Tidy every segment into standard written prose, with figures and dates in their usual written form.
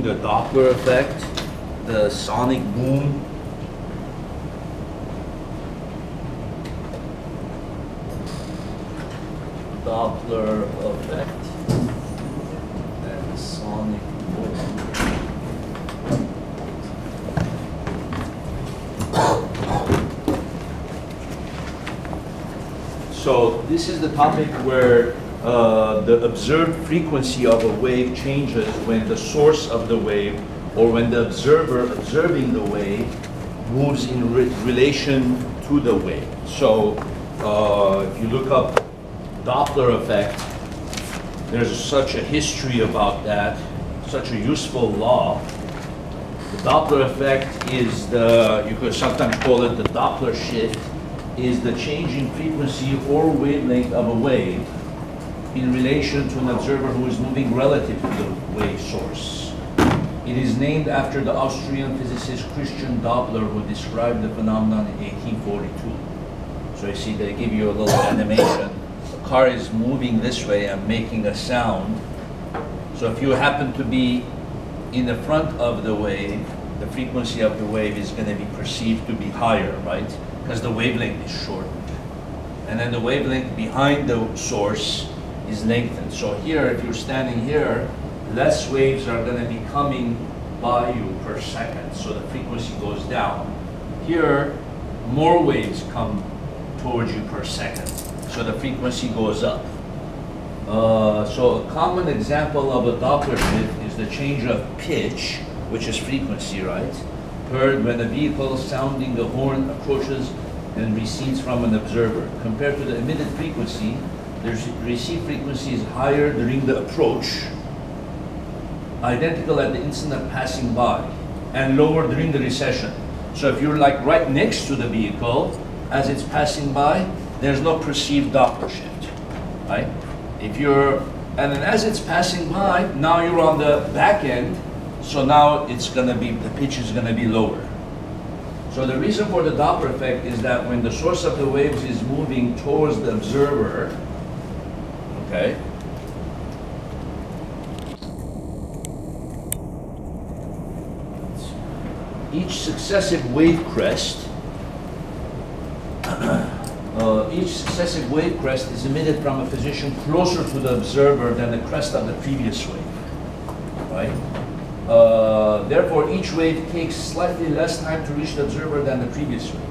the Doppler effect, the sonic boom. Doppler effect and the sonic boom. So this is the topic where the observed frequency of a wave changes when the source of the wave or when the observer observing the wave moves in relation to the wave. So if you look up Doppler effect, there's such a history about that, such a useful law. The Doppler effect is you could sometimes call it the Doppler shift, is the change in frequency or wavelength of a wave in relation to an observer who is moving relative to the wave source. It is named after the Austrian physicist Christian Doppler, who described the phenomenon in 1842. So you see, they give you a little animation. The car is moving this way and making a sound. So if you happen to be in the front of the wave, the frequency of the wave is going to be perceived to be higher, right? Because the wavelength is shortened. And then the wavelength behind the source is lengthened. So here, if you're standing here, less waves are going to be coming by you per second, so the frequency goes down. Here, more waves come towards you per second, so the frequency goes up. So a common example of a Doppler shift is the change of pitch, which is frequency, right? Heard when a vehicle sounding the horn approaches and recedes from an observer. Compared to the emitted frequency, the received frequency is higher during the approach, identical at the instant of passing by, and lower during the recession. So if you're like right next to the vehicle, as it's passing by, there's no perceived Doppler shift, right? If you're, and then as it's passing by, now you're on the back end, so now it's gonna be, the pitch is gonna be lower. So the reason for the Doppler effect is that when the source of the waves is moving towards the observer, okay, each successive wave crest is emitted from a position closer to the observer than the crest of the previous wave, right? Therefore, each wave takes slightly less time to reach the observer than the previous wave.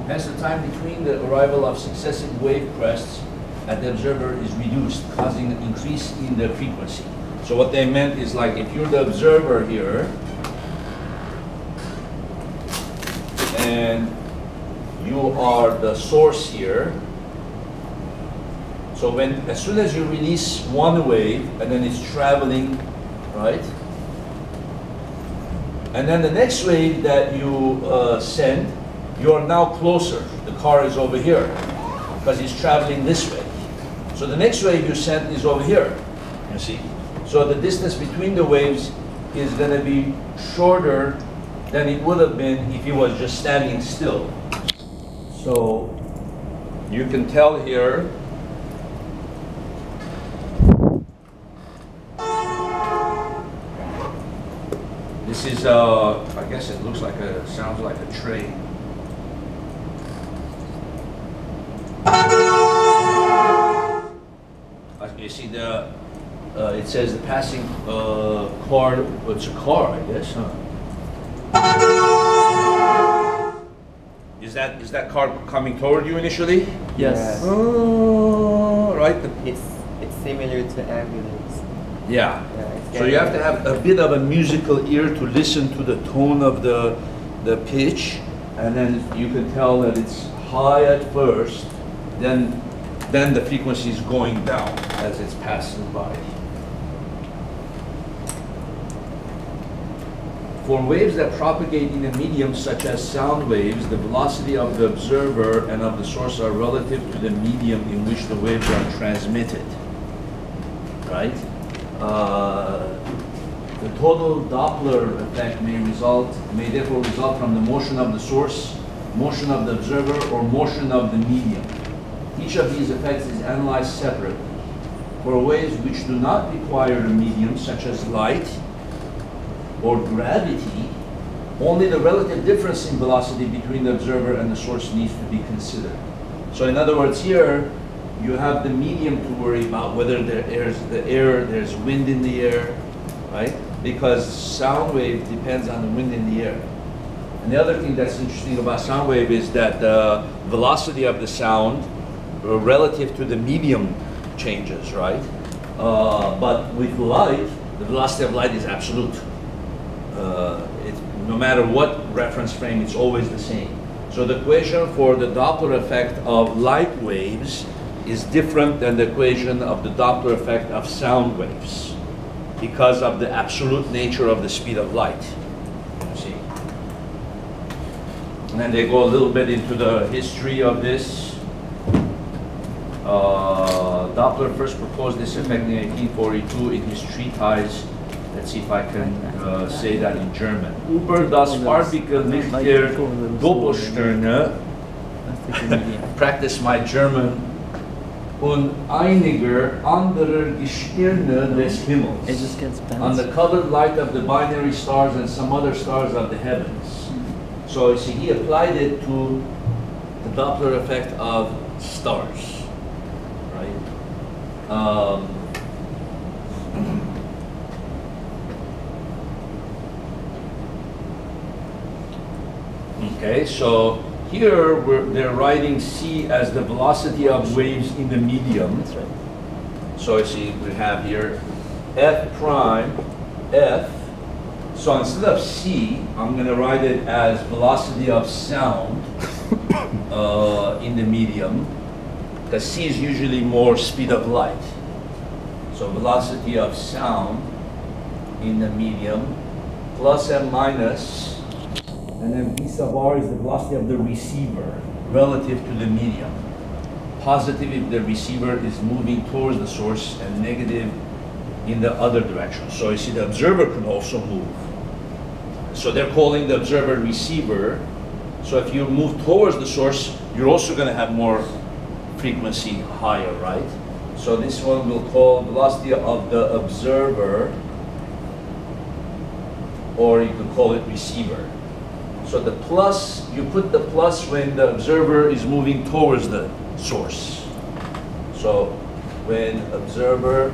Hence, the time between the arrival of successive wave crests at the observer is reduced, causing an increase in the frequency. So what they meant is, like, if you're the observer here, and you are the source here. So as soon as you release one wave, and then it's traveling, right? And then the next wave that you send, you are now closer. The car is over here, because it's traveling this way. So the next wave you send is over here, you see? So the distance between the waves is going to be shorter than it would have been if it was just standing still. So you can tell here, this is, I guess it looks like sounds like a train. You see it says the passing car, it's a car, I guess, huh? Is that car coming toward you initially? Yes. Oh, right. It's similar to ambulance. Yeah. So you have to have a bit of a musical ear to listen to the tone of the pitch, and then you can tell that it's high at first, then the frequency is going down as it's passing by. For waves that propagate in a medium such as sound waves, the velocity of the observer and of the source are relative to the medium in which the waves are transmitted, right? The total Doppler effect may therefore result from the motion of the source, motion of the observer, or motion of the medium. Each of these effects is analyzed separately. For waves which do not require a medium, such as light, or gravity, only the relative difference in velocity between the observer and the source needs to be considered. So in other words, here you have the medium to worry about, whether there's wind in the air, right? Because sound wave depends on the wind in the air. And the other thing that's interesting about sound wave is that the velocity of the sound relative to the medium changes, right? But with light, the velocity of light is absolute. No matter what reference frame, it's always the same. So the equation for the Doppler effect of light waves is different than the equation of the Doppler effect of sound waves because of the absolute nature of the speed of light. You see? And then they go a little bit into the history of this. Doppler first proposed this effect in 1842 in his treatise. Let's see if I can say that in German. Über das Partikellicht Doppelsterne. Practice my German. Und einiger anderer Gestirne des Himmels. On the colored light of the binary stars and some other stars of the heavens. So you see, he applied it to the Doppler effect of stars, right? Okay, so here they're writing c as the velocity of waves in the medium. That's right. So you see, we have here f prime, f. So instead of c, I'm going to write it as velocity of sound in the medium, because c is usually more speed of light. So velocity of sound in the medium plus and minus. And then v sub r is the velocity of the receiver relative to the medium. Positive if the receiver is moving towards the source, and negative in the other direction. So you see, the observer can also move. So they're calling the observer receiver. So if you move towards the source, you're also going to have more frequency higher, right? So this one we'll call velocity of the observer, or you could call it receiver. So the plus, you put the plus when the observer is moving towards the source. So when observer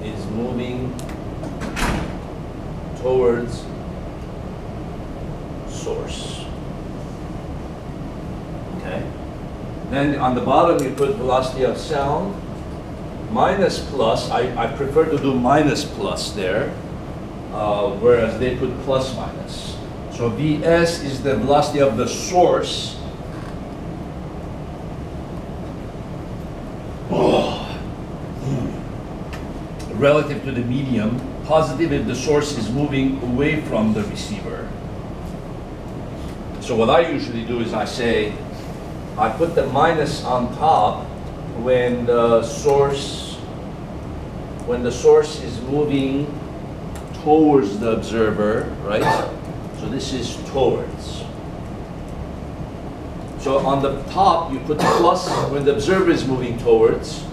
is moving towards source. Okay. Then on the bottom you put velocity of sound minus plus. I prefer to do minus plus there. Whereas they put plus minus. So Vs is the velocity of the source. Relative to the medium, positive if the source is moving away from the receiver. So what I usually do is I put the minus on top when the source is moving towards the observer, right? So this is towards. So on the top you put plus when the observer is moving towards.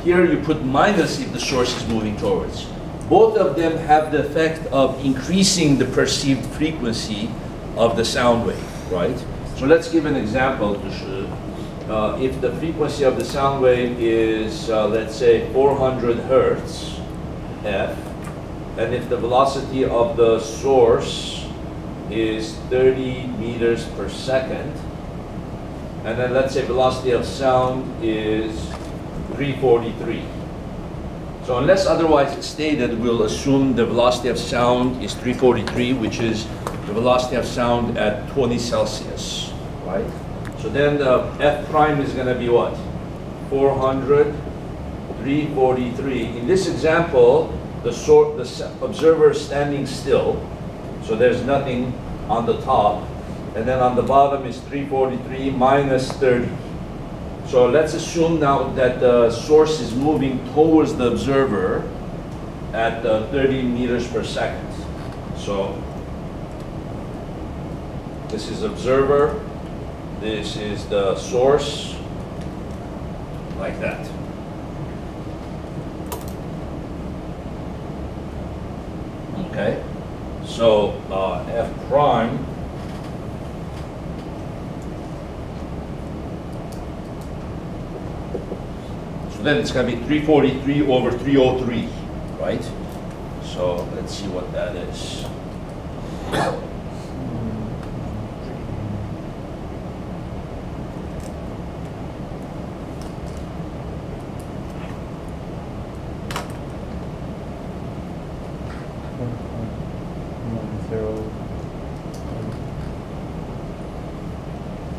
Here you put minus if the source is moving towards. Both of them have the effect of increasing the perceived frequency of the sound wave, right? So let's give an example to show. If the frequency of the sound wave is, let's say, 400 hertz, f, and if the velocity of the source is 30 meters per second, and then let's say velocity of sound is 343. So unless otherwise stated, we'll assume the velocity of sound is 343, which is the velocity of sound at 20 Celsius, right? So then the f prime is going to be what? 400, 343. In this example, the observer is standing still, so there's nothing on the top, and then on the bottom is 343 minus 30. So let's assume now that the source is moving towards the observer at 30 meters per second. So this is observer, this is the source, like that. Okay, so f prime so then it's going to be 343 over 303, right? So let's see what that is.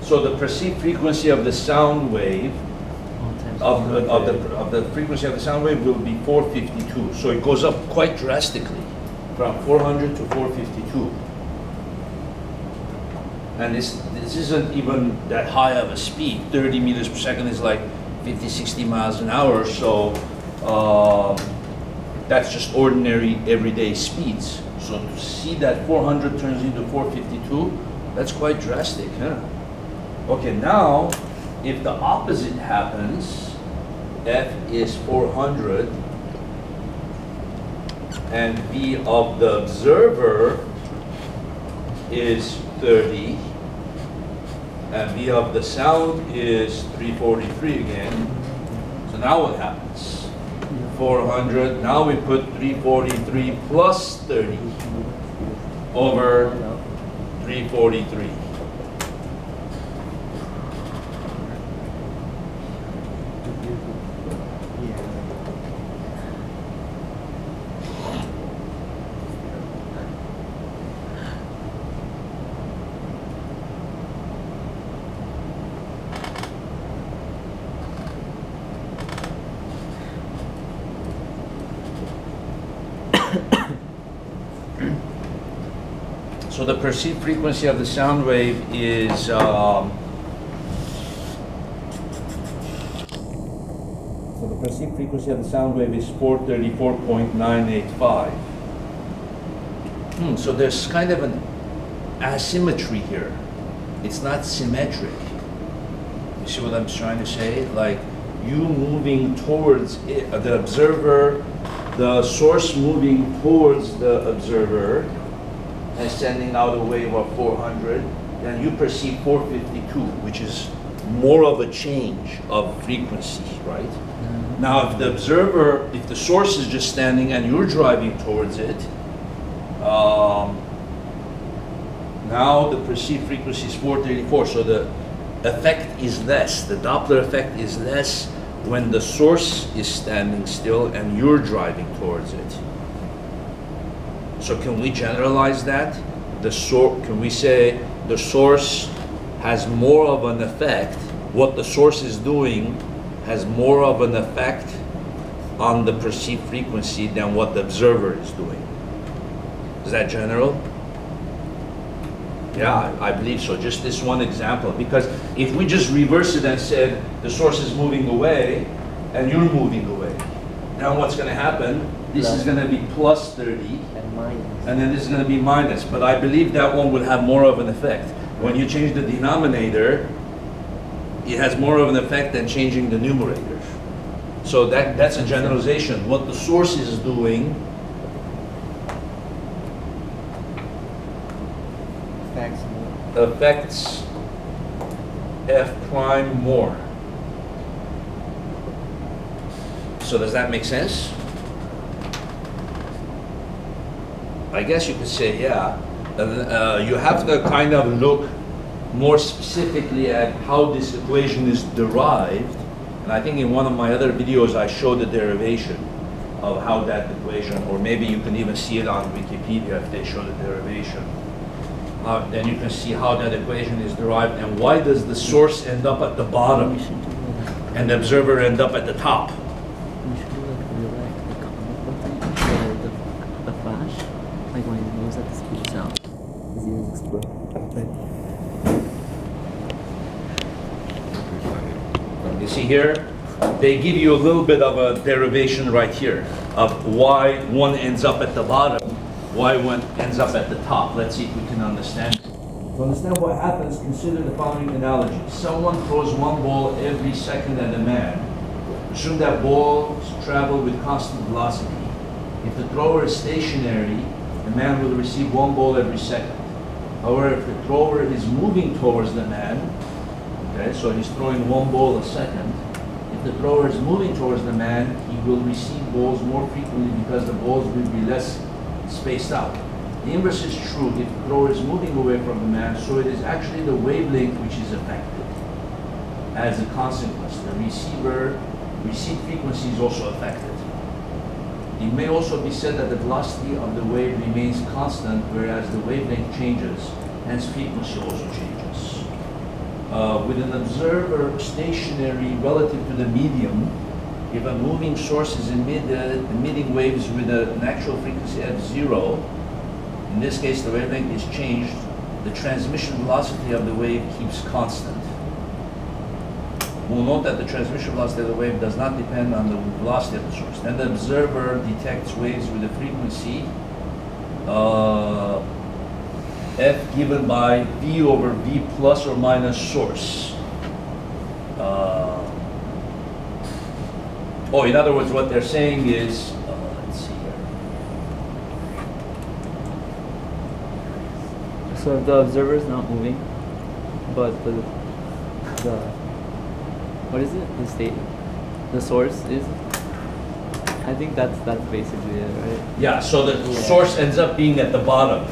So the perceived frequency of the sound wave of the frequency of the sound wave will be 452. So it goes up quite drastically from 400 to 452. And this isn't even that high of a speed. 30 meters per second is like 50, 60 miles an hour. So that's just ordinary everyday speeds. So to see that 400 turns into 452, that's quite drastic, huh? Okay, now if the opposite happens, f is 400 and v of the observer is 30 and v of the sound is 343 again. So now what happens? 400, now we put 343 plus 30 over 343. So the perceived frequency of the sound wave is so the perceived frequency of the sound wave is 434.985. So there's kind of an asymmetry here. It's not symmetric. You see what I'm trying to say? Like you moving towards it, the observer, the source moving towards the observer and sending out a wave of 400, then you perceive 452, which is more of a change of frequency, right? Mm-hmm. Now, if the observer, if the source is just standing and you're driving towards it, now the perceived frequency is 434, so the effect is less. The Doppler effect is less when the source is standing still and you're driving towards it. So can we generalize that? Can we say the source has more of an effect, what the source is doing has more of an effect on the perceived frequency than what the observer is doing? Is that general? Yeah, I believe so. Just this one example. Because if we just reverse it and said the source is moving away and you're moving away, then what's going to happen? This is going to be plus 30 and then this is going to be minus. But I believe that one will have more of an effect. When you change the denominator, it has more of an effect than changing the numerator. So that's a generalization. What the source is doing affects f prime more. So does that make sense? I guess you could say, yeah. You have to kind of look more specifically at how this equation is derived. And I think in one of my other videos I showed the derivation of how that equation, or maybe you can even see it on Wikipedia if they show the derivation. Then you can see how that equation is derived and why does the source end up at the bottom and the observer end up at the top. We should do like the flash, like when it moves at the speed of sound, his ears explode. You see here, they give you a little bit of a derivation right here of why one ends up at the bottom, why one ends up at the top. Let's see if we can understand it. To understand what happens, consider the following analogy. Someone throws one ball every second at a man. Assume that balls travel with constant velocity. If the thrower is stationary, the man will receive 1 ball every second. However, if the thrower is moving towards the man, okay, so he's throwing 1 ball a second. If the thrower is moving towards the man, he will receive balls more frequently because the balls will be less spaced out. The inverse is true. If the thrower is moving away from the man, so it is actually the wavelength which is affected. As a consequence, the receive frequency is also affected. It may also be said that the velocity of the wave remains constant, whereas the wavelength changes, hence frequency also changes. With an observer stationary relative to the medium, if a moving source is emitting waves with an actual frequency at 0, in this case the wavelength is changed, the transmission velocity of the wave keeps constant. We'll note that the transmission velocity of the wave does not depend on the velocity of the source. Then the observer detects waves with a frequency f given by v over v plus or minus source. In other words, what they're saying is, let's see here. So if the observer is not moving, but the what is it? The state, the source is. I think that's basically it, right? Yeah. So the source ends up being at the bottom.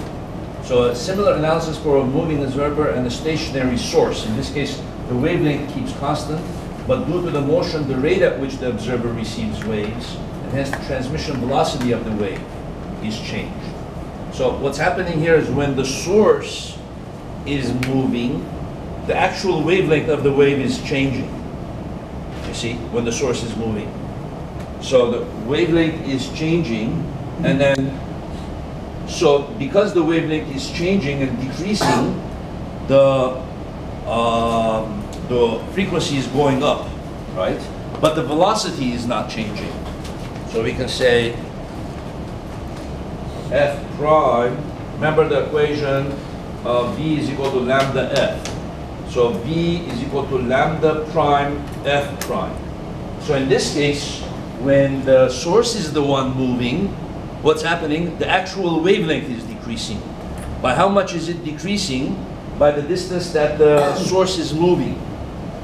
So a similar analysis for a moving observer and a stationary source. In this case, the wavelength keeps constant, but due to the motion, the rate at which the observer receives waves, and hence the transmission velocity of the wave, is changed. So what's happening here is when the source is moving, the actual wavelength of the wave is changing. You see, when the source is moving. So the wavelength is changing, and then, so because the wavelength is changing and decreasing, the frequency is going up, right? But the velocity is not changing. So we can say f prime, remember the equation v is equal to lambda f. So v is equal to lambda prime f prime. So in this case, when the source is the one moving, what's happening? The actual wavelength is decreasing. By how much is it decreasing? By the distance that the source is moving.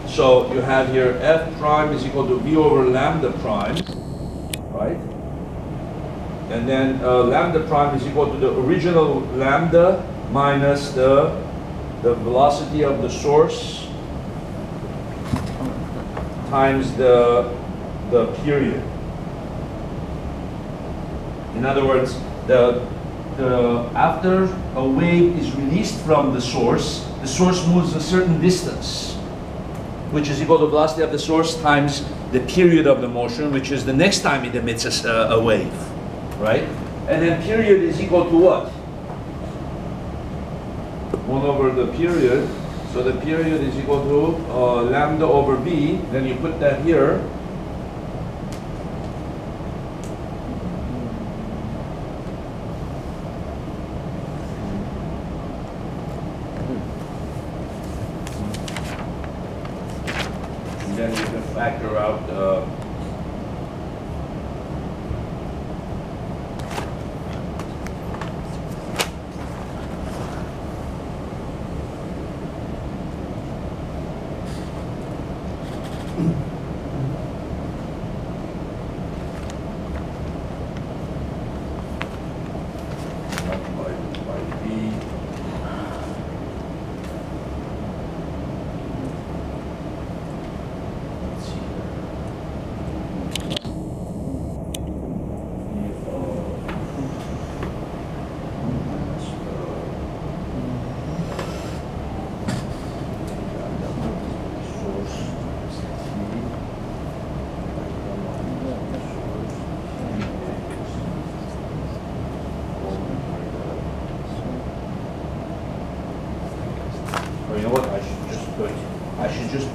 So you have here f prime is equal to v over lambda prime, right? And then lambda prime is equal to the original lambda minus the velocity of the source times the period. In other words, after a wave is released from the source moves a certain distance, which is equal to the velocity of the source times the period of the motion, which is the next time it emits a wave, right? And then period is equal to what? 1 over the period. So the period is equal to lambda over v. Then you put that here. And then you can factor out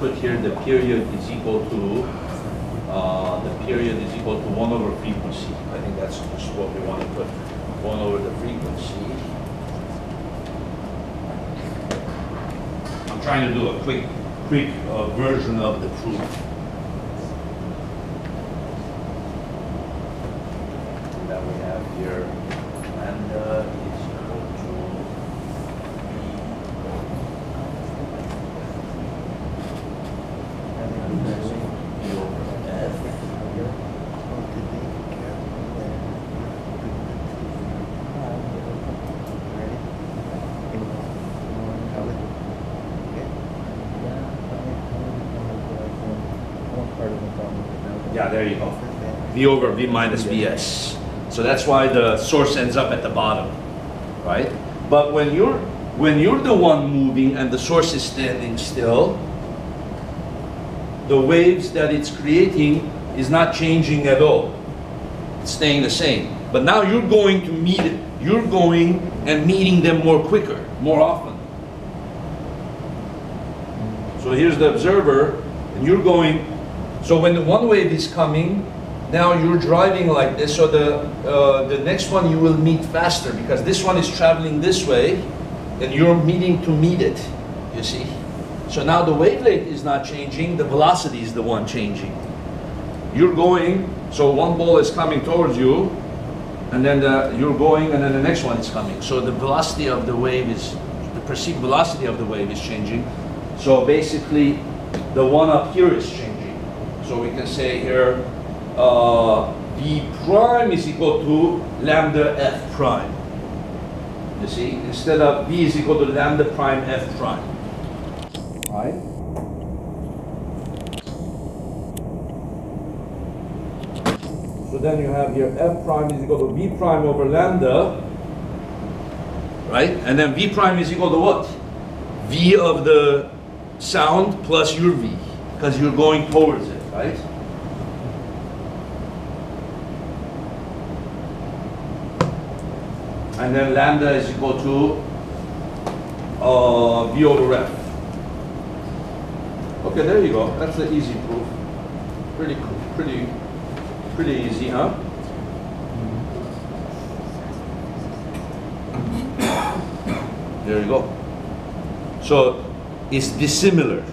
put here the period is equal to 1 over frequency. I think that's just what we want to put, 1 over the frequency. I'm trying to do a quick version of the proof. And then we have here lambda there you go. V over V minus Vs. So that's why the source ends up at the bottom, right? But when you're the one moving and the source is standing still, the waves that it's creating is not changing at all. It's staying the same. But now you're going to meet it. You're going and meeting them more quicker, more often. So here's the observer, and you're going. So when the one wave is coming, now you're driving like this. So the next one you will meet faster because this one is traveling this way, and you're meeting to meet it. You see. So now the wavelength is not changing. The velocity is the one changing. You're going. So one ball is coming towards you, and then you're going, and then the next one is coming. So the velocity of the wave is, the perceived velocity of the wave is changing. So basically, the one up here is changing. So we can say here, V prime is equal to lambda F prime. You see, instead of V is equal to lambda prime F prime. Right? So then you have here F prime is equal to V prime over lambda, right? And then V prime is equal to what? V of the sound plus your V, because you're going towards it, right? And then lambda is equal to V over F. Okay, there you go. That's the easy proof. Pretty cool, pretty easy, huh? There you go. So it's dissimilar,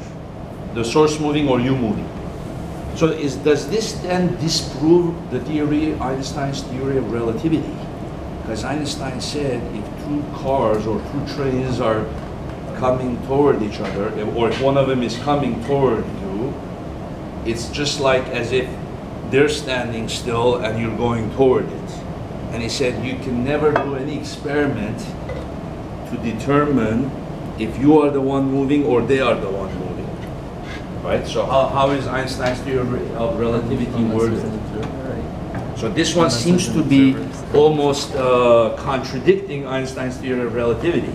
the source moving or you moving. So does this then disprove the theory, Einstein's theory of relativity? Because Einstein said if two cars or two trains are coming toward each other, or if one of them is coming toward you, it's just like as if they're standing still and you're going toward it. And he said you can never do any experiment to determine if you are the one moving or they are the one moving. Right? So how is Einstein's theory of relativity worded? So this one seems to be almost contradicting Einstein's theory of relativity.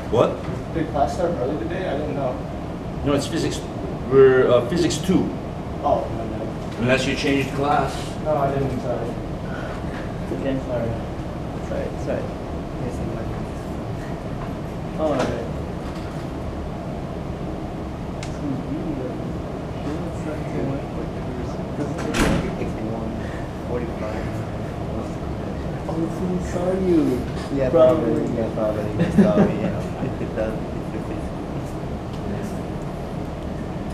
What? Did class start early today? I didn't know. No, it's physics. We're physics 2. Oh, no. Unless you changed class. No, I didn't. Sorry. Okay. Sorry. Sorry. Oh, alright. Oh, sorry you. Yeah, probably. Yeah, probably. That's probably, you know, it does.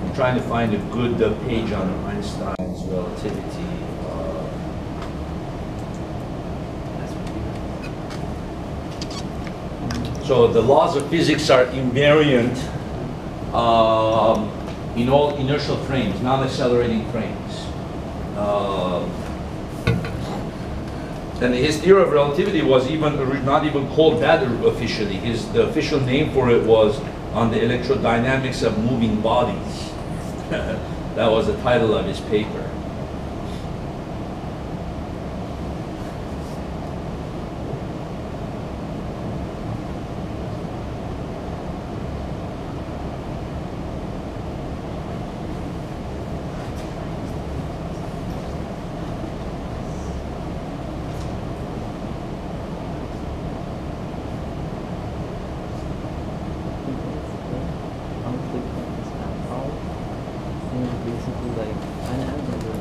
I'm trying to find a good page on Einstein's relativity. So the laws of physics are invariant in all inertial frames, non-accelerating frames. And his theory of relativity was not even called that officially. The official name for it was on the electrodynamics of moving bodies. That was the title of his paper. Basically, like, I don't know.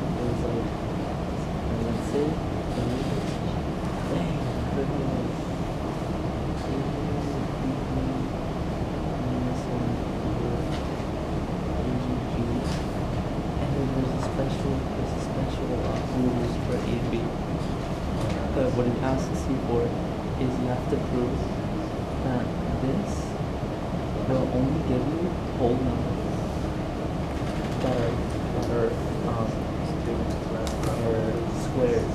what it asks you for is you have to prove that this will only give you whole numbers that are squares.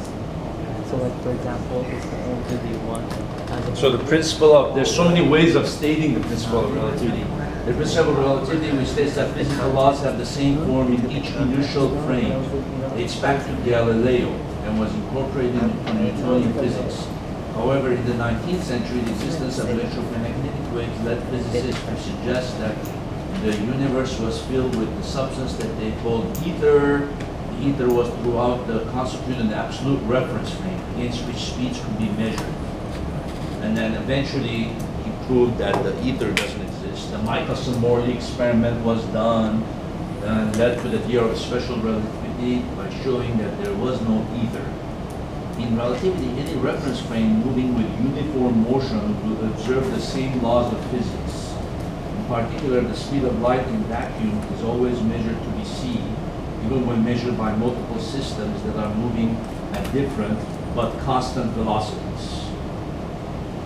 So like for example, this will only give you one. So the principle of, there's so many ways of stating the principle of relativity. The principle of relativity, which states that physical laws have the same form in each inertial frame, dates back to Galileo and was incorporated into Newtonian physics. However, in the 19th century, the existence of electromagnetic waves led physicists to suggest that the universe was filled with the substance that they called ether. The ether was throughout constituted an absolute reference frame against which speeds could be measured. And then eventually he proved that the ether doesn't exist. The Michelson-Morley experiment was done and led to the theory of special relativity by showing that there was no ether. In relativity, any reference frame moving with uniform motion will observe the same laws of physics. In particular, the speed of light in vacuum is always measured to be c, even when measured by multiple systems that are moving at different but constant velocities.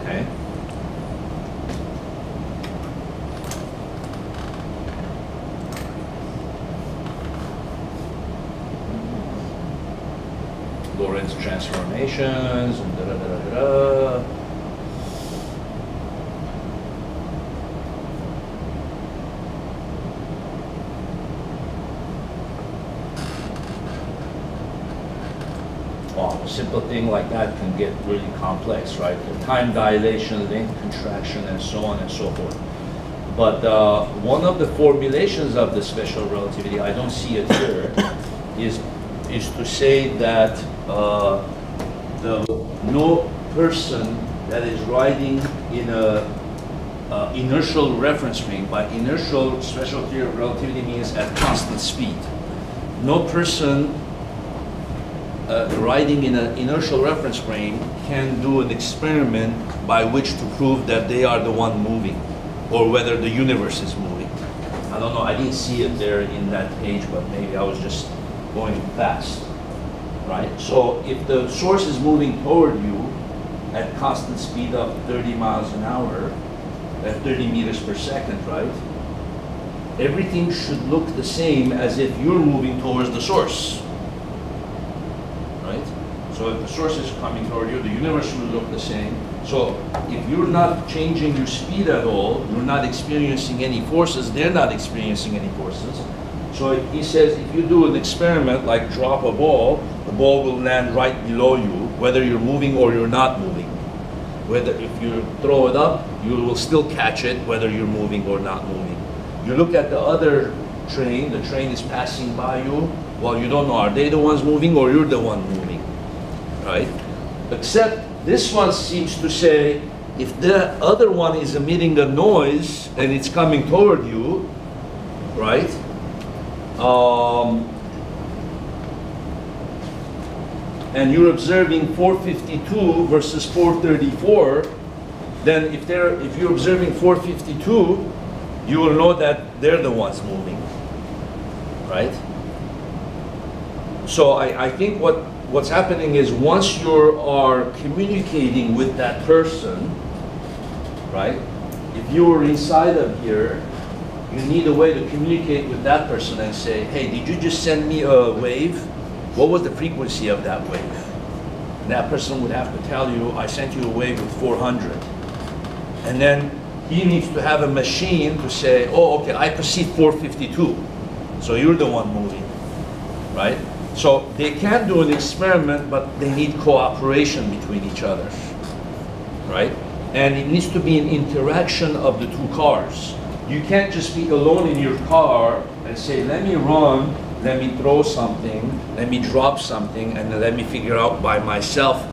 Okay. Lorentz transformations and da da da da da. Wow, a simple thing like that can get really complex, right? The time dilation, length contraction, and so on and so forth. But one of the formulations of the special relativity, I don't see it here, is to say that no person that is riding in a inertial reference frame, by inertial special theory of relativity means at constant speed. No person riding in an inertial reference frame can do an experiment by which to prove that they are the one moving, or whether the universe is moving. I don't know, I didn't see it there in that page, but maybe I was just going fast, right? So if the source is moving toward you at constant speed of 30 miles an hour, at 30 meters per second, right? Everything should look the same as if you're moving towards the source. So if the source is coming toward you, the universe will look the same. So if you're not changing your speed at all, you're not experiencing any forces, they're not experiencing any forces. So he says if you do an experiment like drop a ball, the ball will land right below you, whether you're moving or you're not moving. Whether if you throw it up, you will still catch it whether you're moving or not moving. You look at the other train, the train is passing by you, well, you don't know, are they the ones moving or you're the one moving? Right? Except this one seems to say if the other one is emitting a noise and it's coming toward you, right? And you're observing 452 versus 434, then if you're observing 452, you will know that they're the ones moving, right? So I think what's happening is once you are communicating with that person, right? If you were inside of here, you need a way to communicate with that person and say, hey, did you just send me a wave? What was the frequency of that wave? And that person would have to tell you, I sent you a wave with 400. And then he needs to have a machine to say, oh, okay, I perceive 452. So you're the one moving, right? So they can do an experiment, but they need cooperation between each other, right? And it needs to be an interaction of the two cars. You can't just be alone in your car and say, let me run, let me throw something, let me drop something, and let me figure out by myself